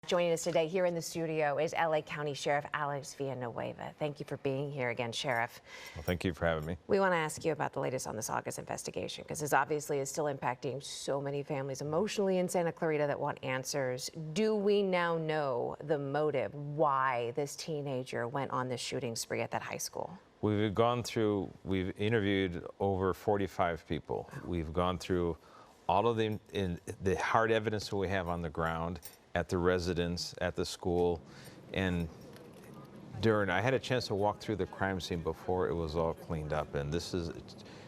Joining us today here in the studio is LA County Sheriff Alex Villanueva. Thank you for being here again, Sheriff. Well, thank you for having me. We want to ask you about the latest on the Saugus investigation, because this obviously is still impacting so many families emotionally in Santa Clarita that want answers. Do we now know the motive, why this teenager went on this shooting spree at that high school? We've interviewed over 45 people. We've gone through all of the hard evidence that we have on the ground, at the residence, at the school, and I had a chance to walk through the crime scene before it was all cleaned up, and it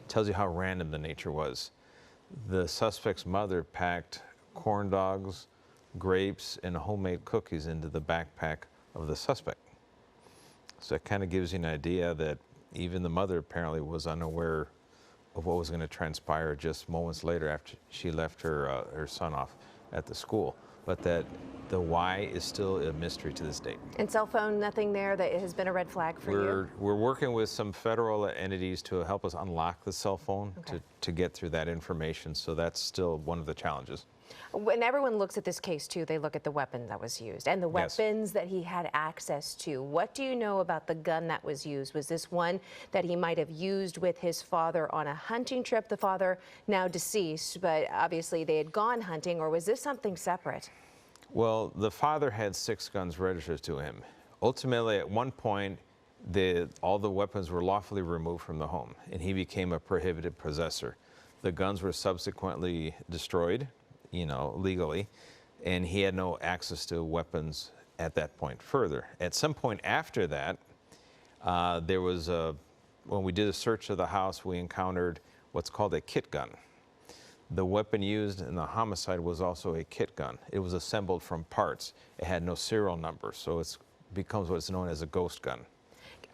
tells you how random the nature was. The suspect's mother packed corn dogs, grapes, and homemade cookies into the backpack of the suspect. So it kind of gives you an idea that even the mother apparently was unaware of what was going to transpire just moments later after she left her son off at the school. But that the why is still a mystery to this date. And cell phone, nothing there that has been a red flag for you? We're working with some federal entities to help us unlock the cell phone to get through that information. So that's still one of the challenges. When everyone looks at this case, too, they look at the weapon that was used and the weapons that he had access to. What do you know about the gun that was used? Was this one that he might have used with his father on a hunting trip? The father now deceased, but obviously they had gone hunting, or was this something separate? Well, the father had 6 guns registered to him. Ultimately, at one point, all the weapons were lawfully removed from the home, and he became a prohibited possessor. The guns were subsequently destroyed, legally, and he had no access to weapons at that point further. At some point after that, when we did a search of the house, we encountered what's called a kit gun. The weapon used in the homicide was also a kit gun. It was assembled from parts. It had no serial number, so it becomes what's known as a ghost gun.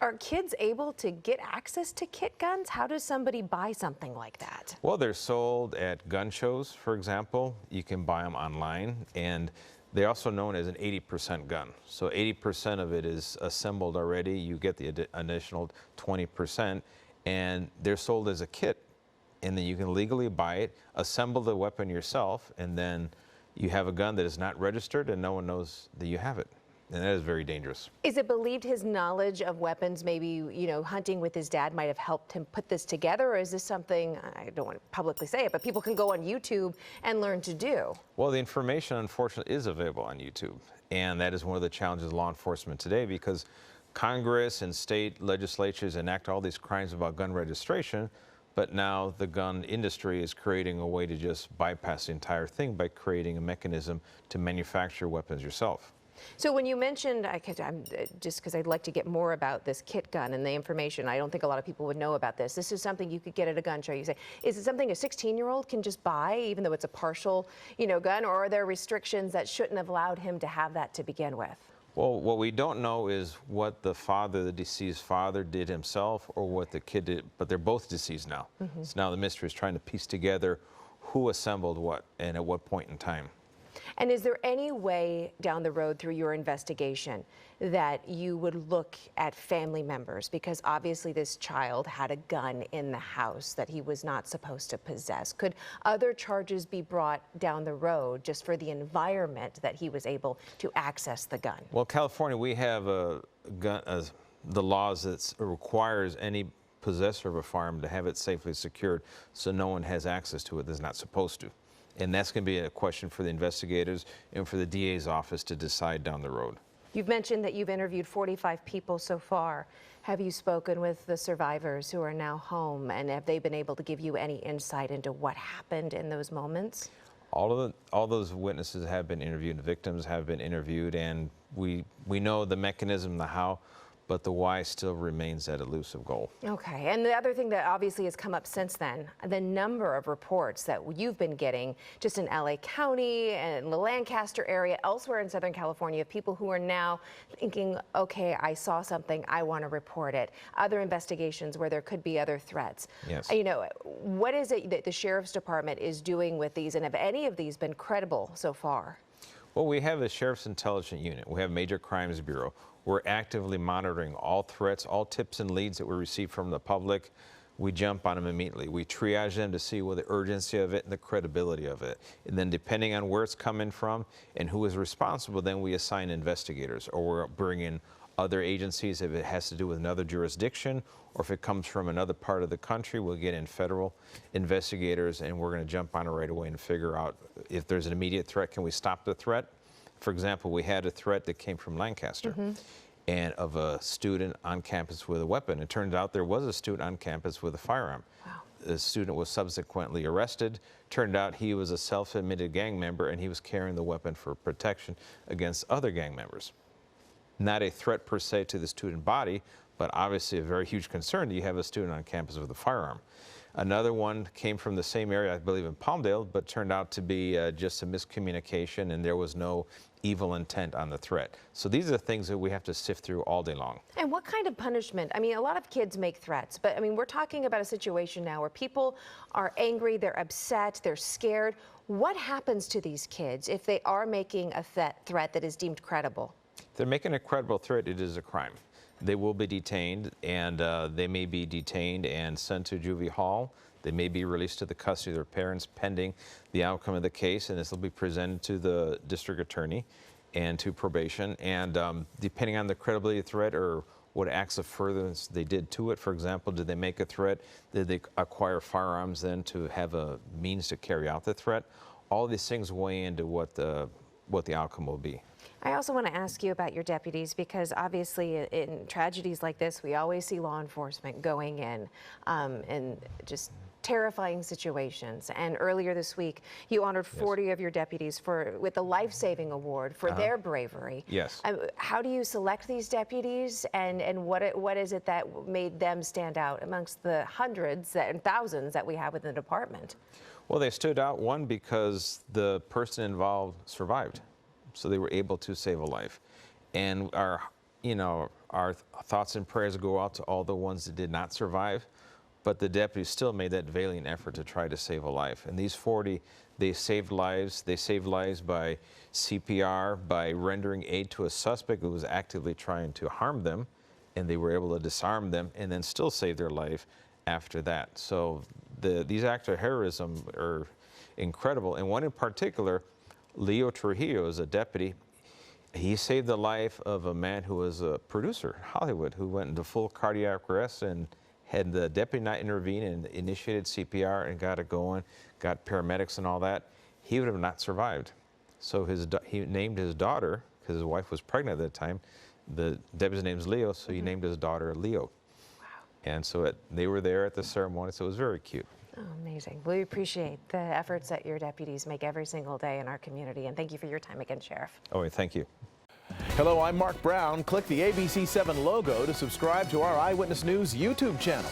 Are kids able to get access to kit guns? How does somebody buy something like that? Well, they're sold at gun shows, for example. You can buy them online, and they're also known as an 80% gun. So 80% of it is assembled already. You get the additional 20%, and they're sold as a kit. And then you can legally buy it, assemble the weapon yourself, and then you have a gun that is not registered and no one knows that you have it. And that is very dangerous. Is it believed his knowledge of weapons, maybe, hunting with his dad might have helped him put this together? Or is this something, I don't want to publicly say it, but people can go on YouTube and learn to do? Well, the information, unfortunately, is available on YouTube. And that is one of the challenges of law enforcement today, because Congress and state legislatures enact all these crimes about gun registration, but now the gun industry is creating a way to just bypass the entire thing by creating a mechanism to manufacture weapons yourself. So when you mentioned, just because I'd like to get more about this kit gun and the information, I don't think a lot of people would know about this. This is something you could get at a gun show. You say, is it something a 16-year-old can just buy, even though it's a partial, gun, or are there restrictions that shouldn't have allowed him to have that to begin with? Well, what we don't know is what the deceased father did himself or what the kid did, but they're both deceased now. So now the mystery is trying to piece together who assembled what and at what point in time. And is there any way down the road through your investigation that you would look at family members? Because obviously this child had a gun in the house that he was not supposed to possess. Could other charges be brought down the road just for the environment that he was able to access the gun? Well, California, we have the laws that requires any possessor of a firearm to have it safely secured so no one has access to it that's not supposed to. And that's going to be a question for the investigators and for the DA's office to decide down the road. You've mentioned that you've interviewed 45 people so far. Have you spoken with the survivors who are now home, and have they been able to give you any insight into what happened in those moments? All those witnesses have been interviewed, the victims have been interviewed, and we know the mechanism, the how, but the why still remains that elusive goal. Okay, and the other thing that obviously has come up since then, the number of reports that you've been getting just in LA County and the Lancaster area, elsewhere in Southern California, of people who are now thinking, okay, I saw something, I want to report it. Other investigations where there could be other threats. Yes. What is it that the Sheriff's Department is doing with these, and have any of these been credible so far? Well, we have the Sheriff's Intelligence Unit. We have Major Crimes Bureau. We're actively monitoring all threats, all tips and leads that we receive from the public. we jump on them immediately. We triage them to see what the urgency of it and the credibility of it. And then depending on where it's coming from and who is responsible, then we assign investigators, or we'll bring in other agencies if it has to do with another jurisdiction, or if it comes from another part of the country, we'll get in federal investigators, and we're going to jump on it right away and figure out if there's an immediate threat, can we stop the threat? For example, we had a threat that came from Lancaster. And of a student on campus with a weapon. It turned out there was a student on campus with a firearm. Wow. The student was subsequently arrested. Turned out he was a self-admitted gang member, and he was carrying the weapon for protection against other gang members. Not a threat per se to the student body, but obviously a very huge concern that you have a student on campus with a firearm. Another one came from the same area, I believe in Palmdale, but turned out to be just a miscommunication, and there was no evil intent on the threat. So these are the things that we have to sift through all day long. And what kind of punishment? I mean, a lot of kids make threats, but I mean, we're talking about a situation now where people are angry, they're upset, they're scared. What happens to these kids if they are making a threat that is deemed credible? If they're making a credible threat, it is a crime. They will be detained, and they may be detained and sent to juvie hall. They may be released to the custody of their parents pending the outcome of the case, and this will be presented to the district attorney and to probation. And depending on the credibility of the threat or what acts of furtherance they did to it, for example, did they make a threat? Did they acquire firearms then to have a means to carry out the threat? All these things weigh into what the outcome will be. I also want to ask you about your deputies, because obviously in tragedies like this, we always see law enforcement going in and just terrifying situations. And earlier this week, you honored 40 of your deputies with the life-saving award for their bravery. Yes. How do you select these deputies, and what is it that made them stand out amongst the hundreds and thousands that we have within the department? Well, they stood out, one, because the person involved survived. So they were able to save a life. And our thoughts and prayers go out to all the ones that did not survive, but the deputies still made that valiant effort to try to save a life. And these 40, they saved lives. They saved lives by CPR, by rendering aid to a suspect who was actively trying to harm them, and they were able to disarm them and then still save their life after that. So these acts of heroism are incredible. And one in particular, Leo Trujillo, is a deputy. He saved the life of a man who was a producer in Hollywood, who went into full cardiac arrest, and had the deputy not intervene and initiated CPR and got it going, got paramedics and all that, he would have not survived. So he named his daughter, because his wife was pregnant at that time, the deputy's name's Leo, so he named his daughter Leo. Wow. And so they were there at the ceremony, so it was very cute. Oh, amazing. Well, we appreciate the efforts that your deputies make every single day in our community, and thank you for your time again, Sheriff. Oh, thank you. Hello, I'm Mark Brown. Click the ABC7 logo to subscribe to our Eyewitness News YouTube channel.